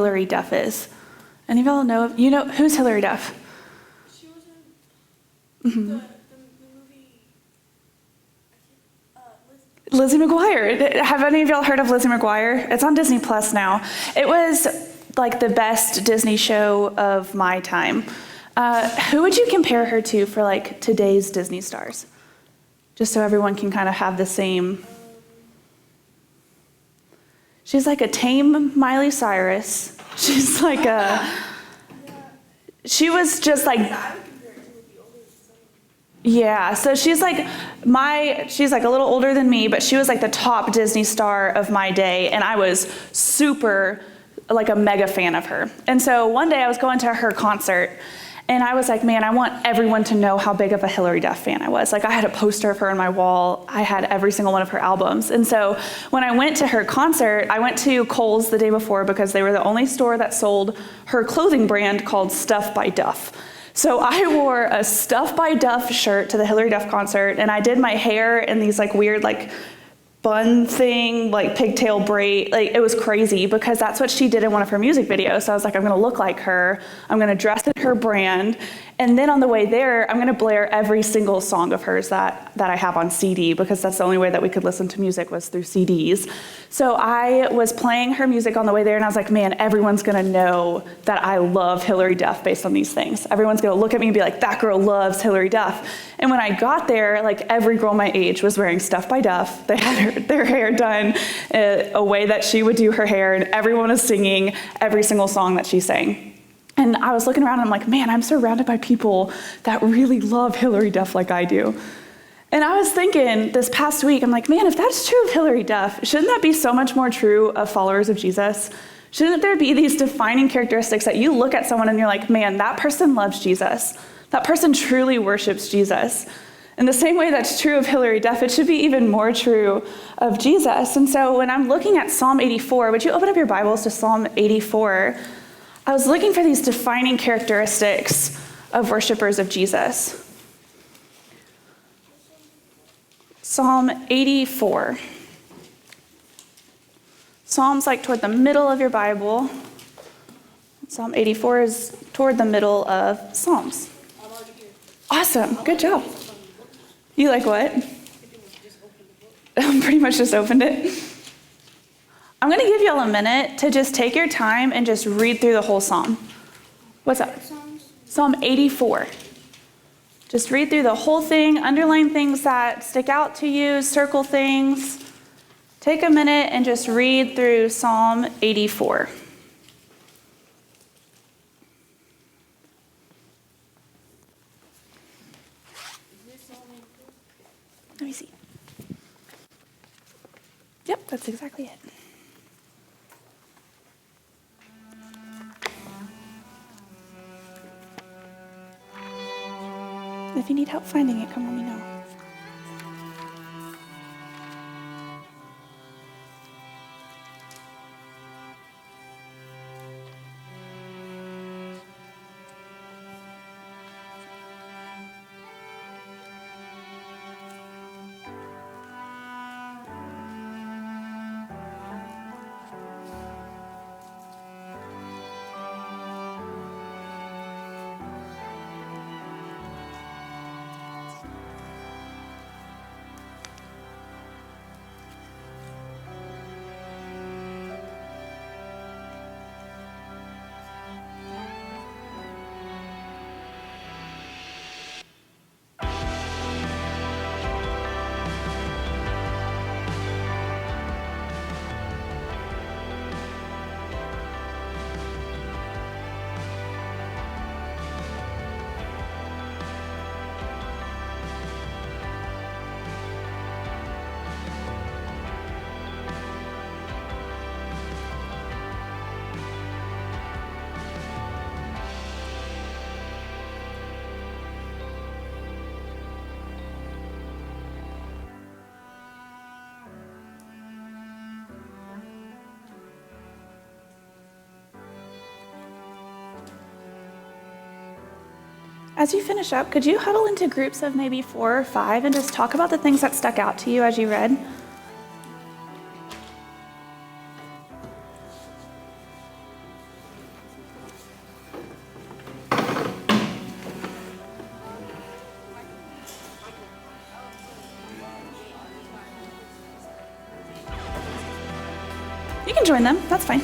Hilary Duff is? Any of y'all know? You know who's Hilary Duff? She was in the movie. Lizzie McGuire. Have any of y'all heard of Lizzie McGuire? It's on Disney Plus now. It was like the best Disney show of my time. Who would you compare her to for like today's Disney stars? Just so everyone can kind of have the same. She's like a tame Miley Cyrus. She's like she was just like, yeah, so she's like a little older than me, but she was like the top Disney star of my day, and I was super, like a mega fan of her. And so one day I was going to her concert, and I was like, man, I want everyone to know how big of a Hilary Duff fan I was. Like, I had a poster of her on my wall. I had every single one of her albums. And so when I went to her concert, I went to Kohl's the day before because they were the only store that sold her clothing brand called Stuff by Duff. So I wore a Stuff by Duff shirt to the Hilary Duff concert, and I did my hair in these like weird like bun thing, like pigtail braid. Like, it was crazy because that's what she did in one of her music videos. So I was like, I'm gonna look like her. I'm gonna dress in her brand. And then on the way there, I'm gonna blare every single song of hers that I have on CD, because that's the only way that we could listen to music was through CDs. So I was playing her music on the way there, and I was like, man, everyone's gonna know that I love Hilary Duff based on these things. Everyone's gonna look at me and be like, that girl loves Hilary Duff. And when I got there, like every girl my age was wearing Stuff by Duff. They had their hair done a way that she would do her hair, and everyone was singing every single song that she sang. And I was looking around and I'm like, man, I'm surrounded by people that really love Hilary Duff like I do. And I was thinking this past week, I'm like, man, if that's true of Hilary Duff, shouldn't that be so much more true of followers of Jesus? Shouldn't there be these defining characteristics that you look at someone and you're like, man, that person loves Jesus. That person truly worships Jesus. In the same way that's true of Hilary Duff, it should be even more true of Jesus. And so when I'm looking at Psalm 84, would you open up your Bibles to Psalm 84? I was looking for these defining characteristics of worshipers of Jesus. Psalm 84. Psalm's like toward the middle of your Bible. Psalm 84 is toward the middle of Psalms. Awesome, good job. You like what? Pretty much just opened it. I'm going to give y'all a minute to just take your time and just read through the whole psalm. What's up? Psalm 84. Just read through the whole thing, underline things that stick out to you, circle things. Take a minute and just read through Psalm 84. Let me see. Yep, that's exactly it. If you need help finding it, come let me know. As you finish up, could you huddle into groups of maybe 4 or 5 and just talk about the things that stuck out to you as you read? can join them. That's fine.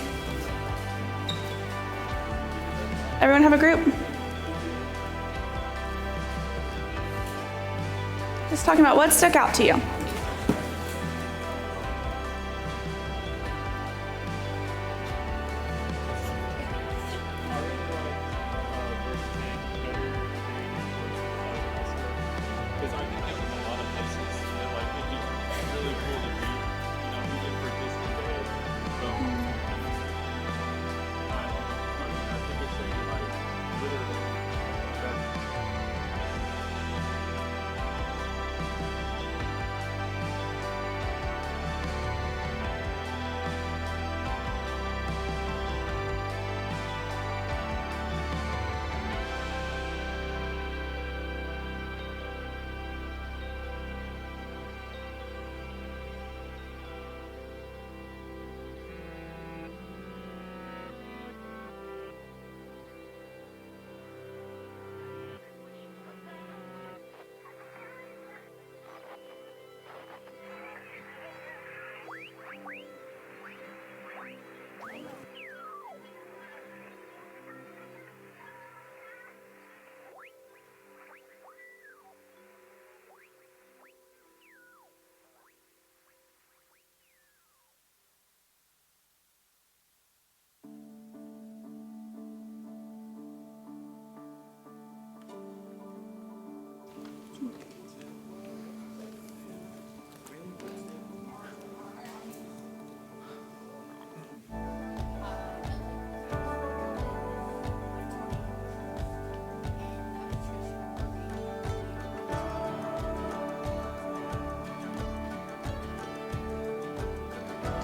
Everyone have a group? Just talking about what stuck out to you.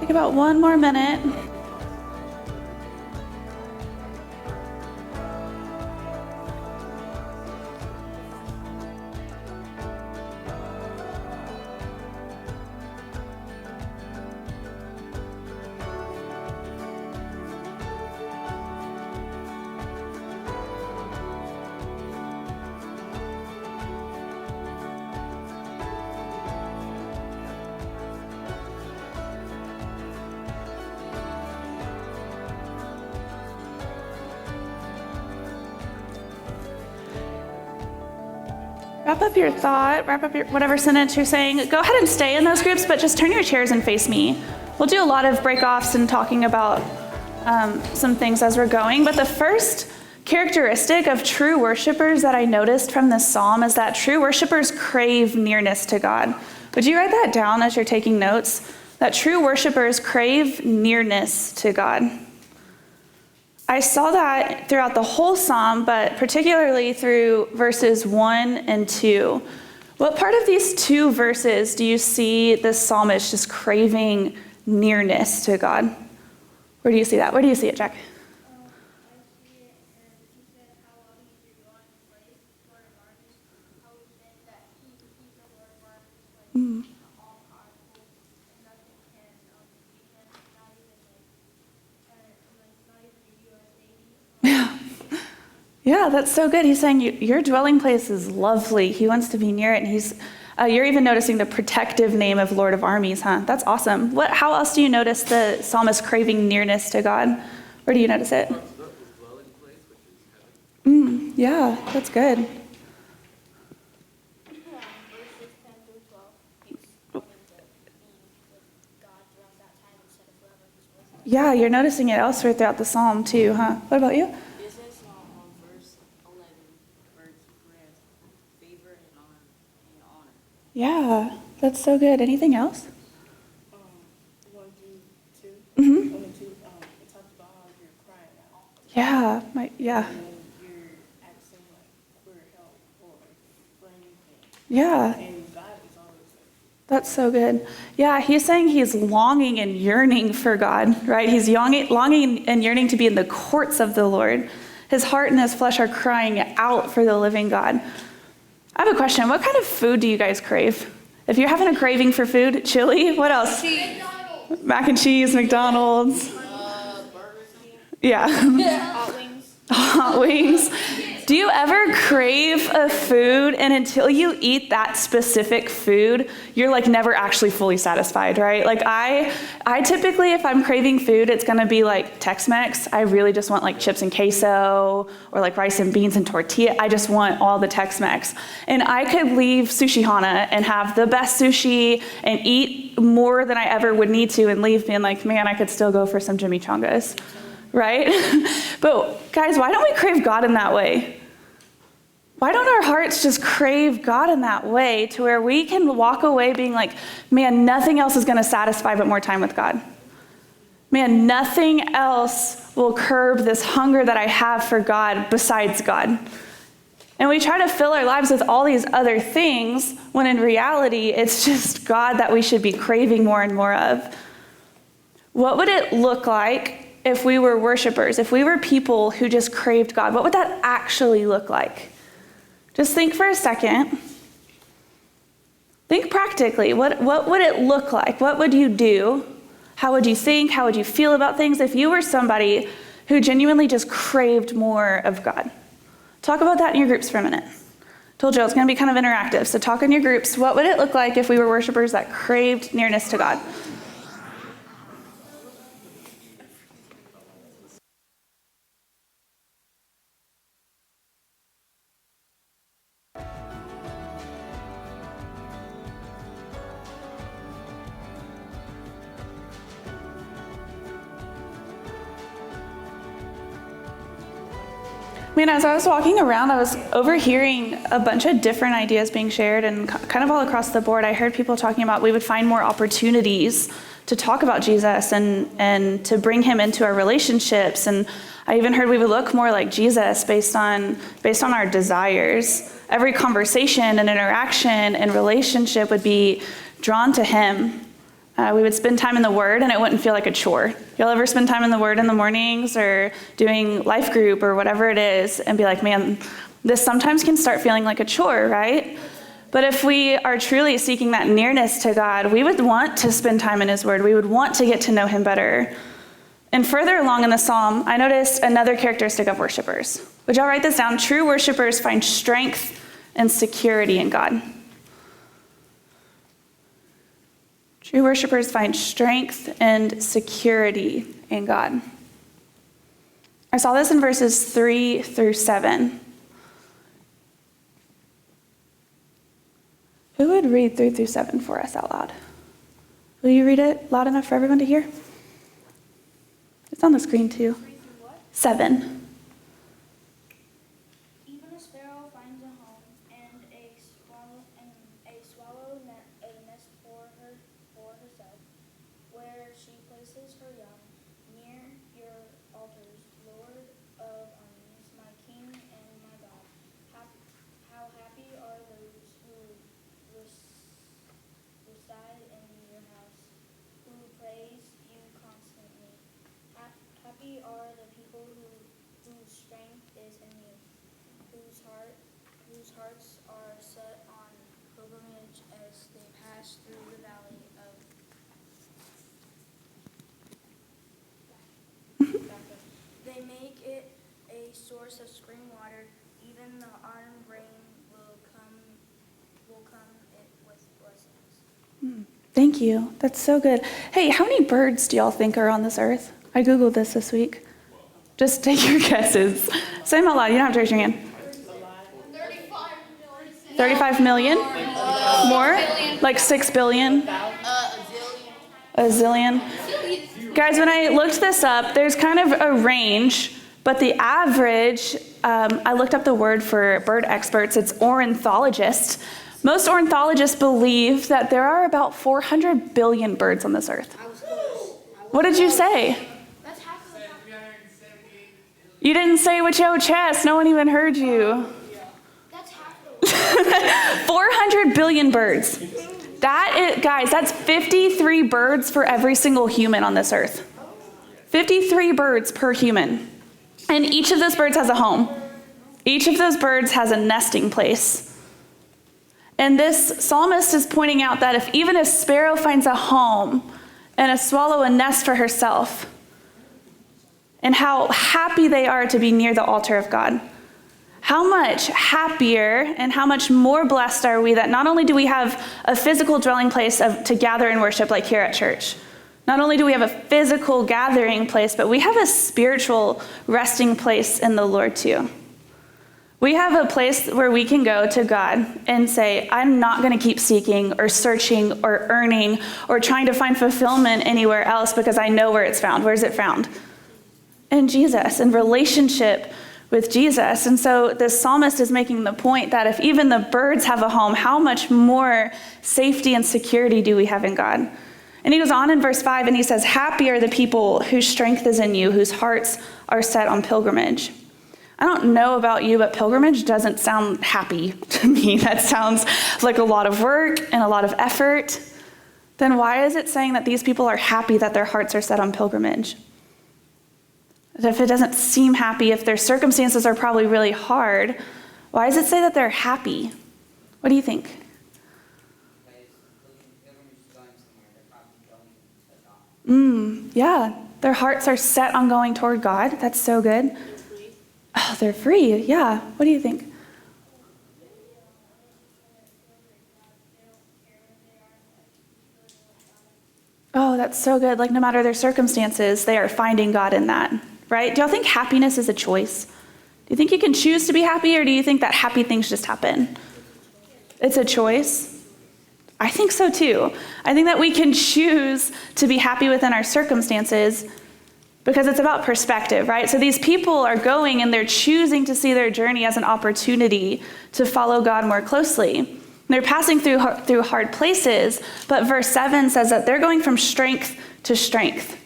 Take about one more minute. Wrap up your thought, wrap up your whatever sentence you're saying. Go ahead and stay in those groups, but just turn your chairs and face me. We'll do a lot of break-offs and talking about some things as we're going. But the first characteristic of true worshipers that I noticed from this psalm is that true worshipers crave nearness to God. Would you write that down as you're taking notes? That true worshipers crave nearness to God. I saw that throughout the whole psalm, but particularly through verses 1 and 2. What part of these two verses do you see the psalmist just craving nearness to God? Where do you see that? Where do you see it, Jack? I see it, and he said how he's your dwelling place, Lord of armies, how he said that he's the Lord of armies, all powerful, and nothing can defeat him, not even not even the U.S. Navy. Yeah, that's so good. He's saying your dwelling place is lovely. He wants to be near it, and you're even noticing the protective name of Lord of Armies, huh? That's awesome. How else do you notice the psalmist craving nearness to God? Where do you notice it? Yeah, that's good. Verses 10 through 12, he's wanting to be with God throughout that time instead of forever he's with him. Yeah, you're noticing it elsewhere throughout the psalm too, huh? What about you? This is on verse 11, where it's favor and honor. Yeah, that's so good. Anything else? 1 through 2. Mm-hmm. 1 and 2, it talks about how you're crying out. Yeah. And you're asking for help or for anything. Yeah. And God is always there. That's so good. Yeah, he's saying he's longing and yearning for God, right? He's longing and yearning to be in the courts of the Lord. His heart and his flesh are crying out for the living God. I have a question. What kind of food do you guys crave? If you're having a craving for food, chili, what else? McDonald's. Mac and cheese, McDonald's. Burger King. Yeah. Hot wings. Hot wings. Do you ever crave a food and until you eat that specific food, you're like never actually fully satisfied, right? Like I typically, if I'm craving food, it's gonna be like Tex-Mex. I really just want like chips and queso or like rice and beans and tortilla. I just want all the Tex-Mex. And I could leave Sushi Hana and have the best sushi and eat more than I ever would need to and leave being like, man, I could still go for some chimichangas. Right? But guys, why don't we crave God in that way? Why don't our hearts just crave God in that way to where we can walk away being like, man, nothing else is going to satisfy but more time with God. Man, nothing else will curb this hunger that I have for God besides God. And we try to fill our lives with all these other things when in reality, it's just God that we should be craving more and more of. What would it look like if we were worshipers, if we were people who just craved God? What would that actually look like? Just think for a second. Think practically. What would it look like? What would you do? How would you think? How would you feel about things if you were somebody who genuinely just craved more of God? Talk about that in your groups for a minute. Told you it's going to be kind of interactive, so talk in your groups. What would it look like if we were worshipers that craved nearness to God? Man, as I was walking around, I was overhearing a bunch of different ideas being shared, and kind of all across the board, I heard people talking about we would find more opportunities to talk about Jesus and to bring him into our relationships. And I even heard we would look more like Jesus based on our desires. Every conversation and interaction and relationship would be drawn to him. We would spend time in the Word, and it wouldn't feel like a chore. Y'all ever spend time in the Word in the mornings or doing life group or whatever it is and be like, man, this sometimes can start feeling like a chore, right? But if we are truly seeking that nearness to God, we would want to spend time in his Word. We would want to get to know him better. And further along in the psalm, I noticed another characteristic of worshipers. Would y'all write this down? True worshipers find strength and security in God. True worshipers find strength and security in God. I saw this in verses 3 through 7. Who would read 3 through 7 for us out loud? Will you read it loud enough for everyone to hear? It's on the screen too. 3 through what? 7. Even a sparrow finds a home, and a swallow a nest for herself, where she places her young, near your altars, Lord of armies, my King and my God. How happy are those who reside in your house, who praise you constantly. Happy are the people whose strength is in you, whose hearts are set on pilgrimage as they pass through the valley of Baca. They make it a source of spring water. Even the autumn rain will come it with blessings. Thank you. That's so good. Hey, how many birds do y'all think are on this earth? I Googled this week. Just take your guesses. Say them out loud. You don't have to raise your hand. 35 million? More? Like 6 billion? A zillion? Guys, when I looked this up, there's kind of a range, but the average, I looked up the word for bird experts, it's ornithologist. Most ornithologists believe that there are about 400 billion birds on this earth. What did you say? That's half of the You didn't say with your chest. No one even heard you. That's half of the 400 billion birds. Guys, that's 53 birds for every single human on this earth. 53 birds per human. And each of those birds has a home. Each of those birds has a nesting place. And this psalmist is pointing out that if even a sparrow finds a home and a swallow a nest for herself, and how happy they are to be near the altar of God, how much happier and how much more blessed are we that not only do we have a physical dwelling place to gather and worship like here at church, not only do we have a physical gathering place, but we have a spiritual resting place in the Lord too. We have a place where we can go to God and say, I'm not going to keep seeking or searching or earning or trying to find fulfillment anywhere else because I know where it's found. Where's it found? In Jesus, in relationship with Jesus. And so the psalmist is making the point that if even the birds have a home, how much more safety and security do we have in God? And he goes on in verse 5 and he says, happy are the people whose strength is in you, whose hearts are set on pilgrimage. I don't know about you, but pilgrimage doesn't sound happy to me. That sounds like a lot of work and a lot of effort. Then why is it saying that these people are happy that their hearts are set on pilgrimage? If it doesn't seem happy, if their circumstances are probably really hard, why does it say that they're happy? What do you think? Yeah, their hearts are set on going toward God. That's so good. Oh, they're free. Yeah. What do you think? Oh, that's so good. Like no matter their circumstances, they are finding God in that, right? Do y'all think happiness is a choice? Do you think you can choose to be happy, or do you think that happy things just happen? It's a choice. I think so too. I think that we can choose to be happy within our circumstances because it's about perspective, right? So these people are going and they're choosing to see their journey as an opportunity to follow God more closely. They're passing through hard places, but verse 7 says that they're going from strength to strength.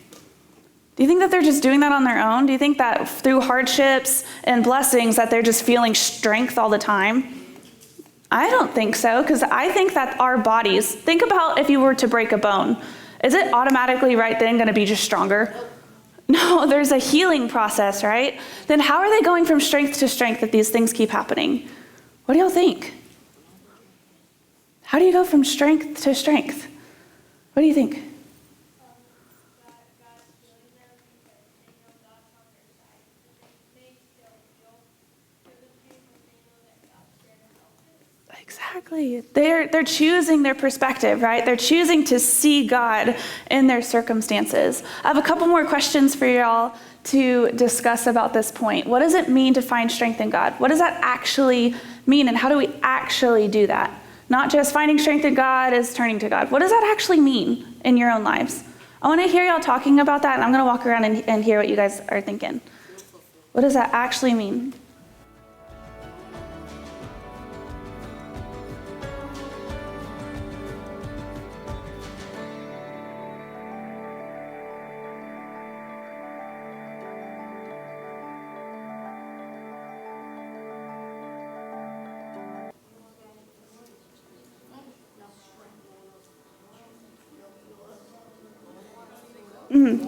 Do you think that they're just doing that on their own? Do you think that through hardships and blessings that they're just feeling strength all the time? I don't think so, because I think that our bodies, think about if you were to break a bone. Is it automatically right then going to be just stronger? No, there's a healing process, right? Then how are they going from strength to strength if these things keep happening? What do y'all think? How do you go from strength to strength? What do you think? Exactly. They're choosing their perspective, right? They're choosing to see God in their circumstances. I have a couple more questions for y'all to discuss about this point. What does it mean to find strength in God? What does that actually mean, and how do we actually do that? Not just finding strength in God is turning to God. What does that actually mean in your own lives? I want to hear y'all talking about that, and I'm going to walk around and hear what you guys are thinking. What does that actually mean?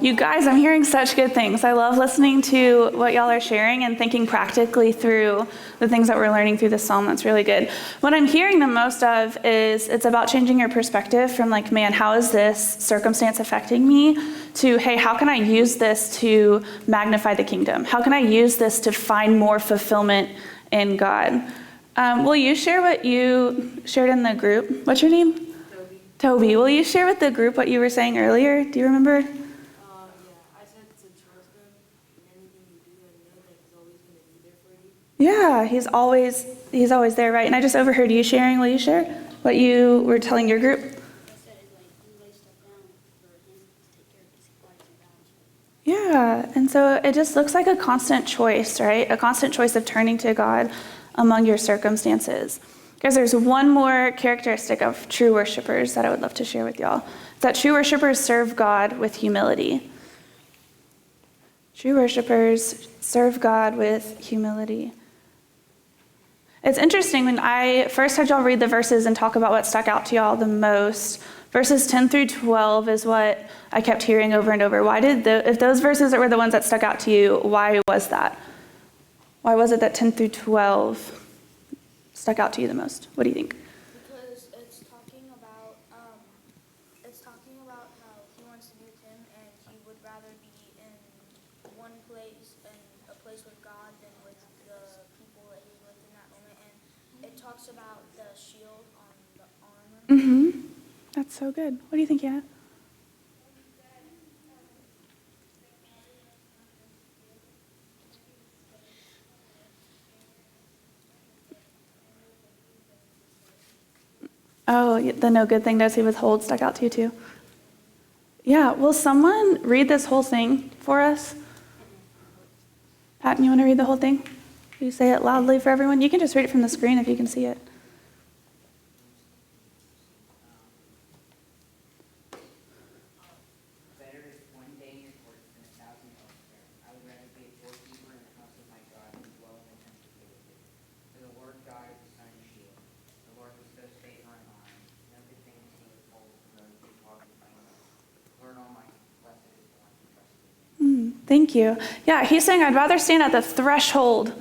You guys, I'm hearing such good things. I love listening to what y'all are sharing and thinking practically through the things that we're learning through this psalm. That's really good. What I'm hearing the most of is it's about changing your perspective from like, man, how is this circumstance affecting me? To, hey, how can I use this to magnify the kingdom? How can I use this to find more fulfillment in God? Will you share what you shared in the group? What's your name? Toby. Will you share with the group what you were saying earlier? Do you remember? I said to trust him in anything you do and know that he's always going to be there for you. Yeah, he's always there, right? And I just overheard you sharing. Will you share what you were telling your group? I said it like you lay stuff down for him to take care of because he fights and battles. Yeah, and so it just looks like a constant choice, right? A constant choice of turning to God among your circumstances. Guys, there's one more characteristic of true worshipers that I would love to share with y'all. It's that true worshipers serve God with humility. True worshipers serve God with humility. It's interesting, when I first heard y'all read the verses and talk about what stuck out to y'all the most, verses 10 through 12 is what I kept hearing over and over. If those verses were the ones that stuck out to you, why was that? Why was it that 10 through 12 stuck out to you the most? What do you think? Because it's talking about how he wants to be with him, and he would rather be in one place, in a place with God, than with the people that he's talks about the shield on the armor. Mm-hmm. That's so good. What do you think, Anna? Oh, the no good thing does he withhold stuck out to you too? Yeah, will someone read this whole thing for us? Patton, you want to read the whole thing? Will you say it loudly for everyone? You can just read it from the screen if you can see it. Better is one day in your courts than 1,000 elsewhere. I would rather be a doorkeeper in the house of my God than dwell in the temple of David. For the Lord God is the sun and shield. The Lord bestows favor and honor. No good thing is he withholds from those who walk in my ways. Lord Almighty, blessed is the one who trusts in you. Thank you. Yeah, he's saying I'd rather stand at the threshold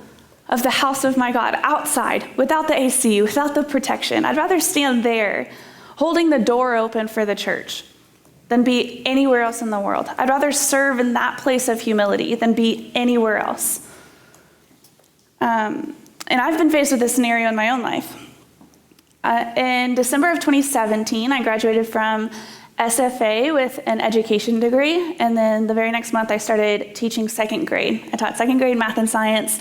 of the house of my God, outside, without the AC, without the protection. I'd rather stand there, holding the door open for the church, than be anywhere else in the world. I'd rather serve in that place of humility than be anywhere else. And I've been faced with this scenario in my own life. In December of 2017, I graduated from SFA with an education degree, and then the very next month I started teaching second grade. I taught second grade math and science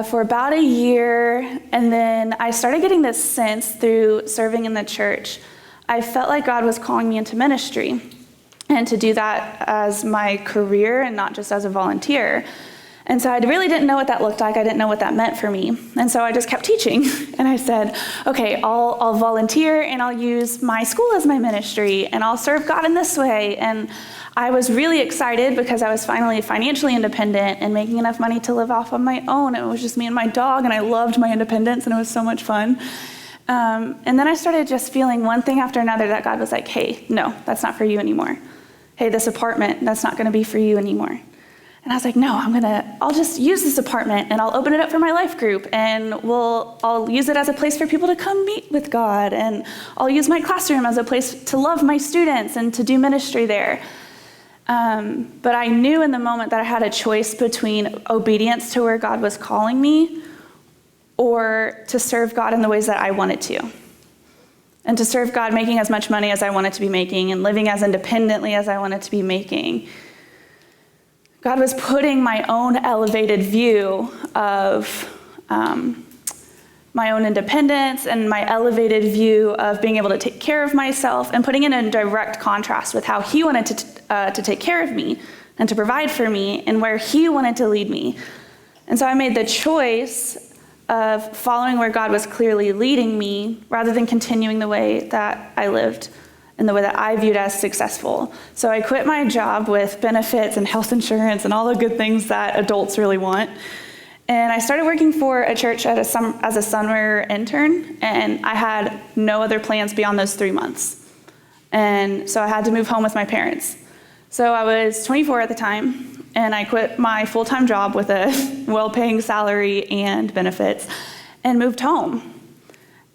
for about a year, and then I started getting this sense through serving in the church. I felt like God was calling me into ministry, and to do that as my career and not just as a volunteer. And so I really didn't know what that looked like. I didn't know what that meant for me. And so I just kept teaching. And I said, okay, I'll volunteer and I'll use my school as my ministry and I'll serve God in this way. And I was really excited because I was finally financially independent and making enough money to live off on my own. It was just me and my dog, and I loved my independence, and it was so much fun. And then I started just feeling one thing after another that God was like, hey, no, that's not for you anymore. Hey, this apartment, that's not going to be for you anymore. And I was like, no, I'll just use this apartment and I'll open it up for my life group, and I'll use it as a place for people to come meet with God, and I'll use my classroom as a place to love my students and to do ministry there. But I knew in the moment that I had a choice between obedience to where God was calling me or to serve God in the ways that I wanted to. And to serve God making as much money as I wanted to be making and living as independently as I wanted to be making. God was putting my own elevated view of my own independence and my elevated view of being able to take care of myself, and putting it in direct contrast with how he wanted to take care of me and to provide for me and where he wanted to lead me. And so I made the choice of following where God was clearly leading me rather than continuing the way that I lived and the way that I viewed as successful. So I quit my job with benefits and health insurance and all the good things that adults really want. And I started working for a church as a summer intern, and I had no other plans beyond those 3 months. And so I had to move home with my parents. So I was 24 at the time, and I quit my full-time job with a well-paying salary and benefits and moved home.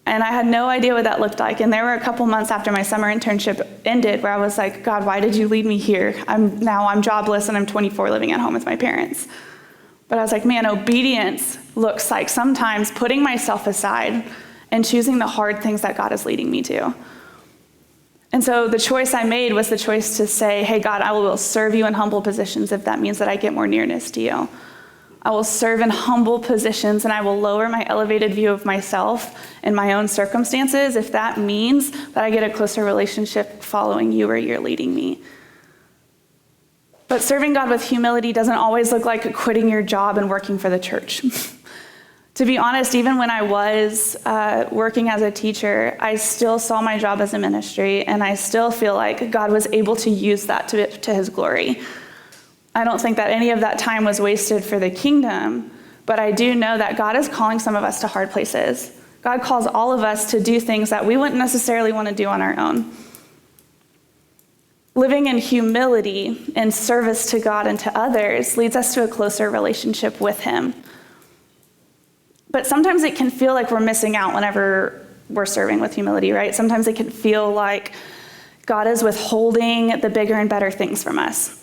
And I had no idea what that looked like. And there were a couple months after my summer internship ended where I was like, God, why did you lead me here? I'm jobless and I'm 24 living at home with my parents. But I was like, man, obedience looks like sometimes putting myself aside and choosing the hard things that God is leading me to. And so the choice I made was the choice to say, hey, God, I will serve you in humble positions if that means that I get more nearness to you. I will serve in humble positions, and I will lower my elevated view of myself and my own circumstances if that means that I get a closer relationship following you where you're leading me. But serving God with humility doesn't always look like quitting your job and working for the church. To be honest, even when I was working as a teacher, I still saw my job as a ministry, and I still feel like God was able to use that to his glory. I don't think that any of that time was wasted for the kingdom, but I do know that God is calling some of us to hard places. God calls all of us to do things that we wouldn't necessarily want to do on our own. Living in humility and service to God and to others leads us to a closer relationship with him. But sometimes it can feel like we're missing out whenever we're serving with humility, right? Sometimes it can feel like God is withholding the bigger and better things from us.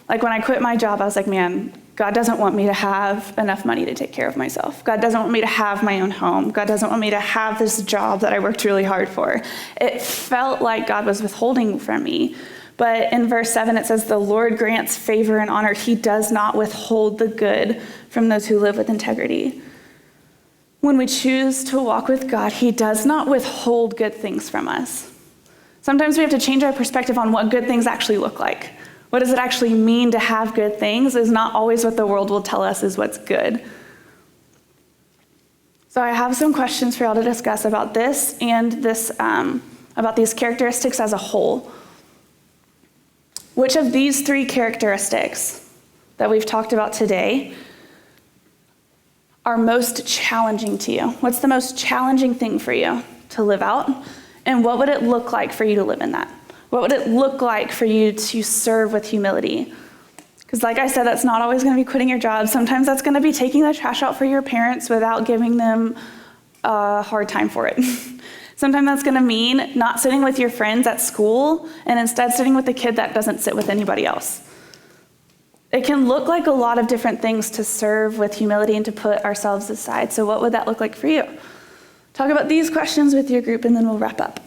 Like when I quit my job, I was like, man, God doesn't want me to have enough money to take care of myself. God doesn't want me to have my own home. God doesn't want me to have this job that I worked really hard for. It felt like God was withholding from me. But in verse 7, it says, the Lord grants favor and honor. He does not withhold the good from those who live with integrity. When we choose to walk with God, he does not withhold good things from us. Sometimes we have to change our perspective on what good things actually look like. What does it actually mean to have good things is not always what the world will tell us is what's good. So I have some questions for y'all to discuss about this and this, about these characteristics as a whole. Which of these 3 characteristics that we've talked about today are most challenging to you? What's the most challenging thing for you to live out? And what would it look like for you to live in that? What would it look like for you to serve with humility? Because like I said, that's not always going to be quitting your job. Sometimes that's going to be taking the trash out for your parents without giving them a hard time for it. Sometimes that's going to mean not sitting with your friends at school and instead sitting with the kid that doesn't sit with anybody else. It can look like a lot of different things to serve with humility and to put ourselves aside. So what would that look like for you? Talk about these questions with your group and then we'll wrap up.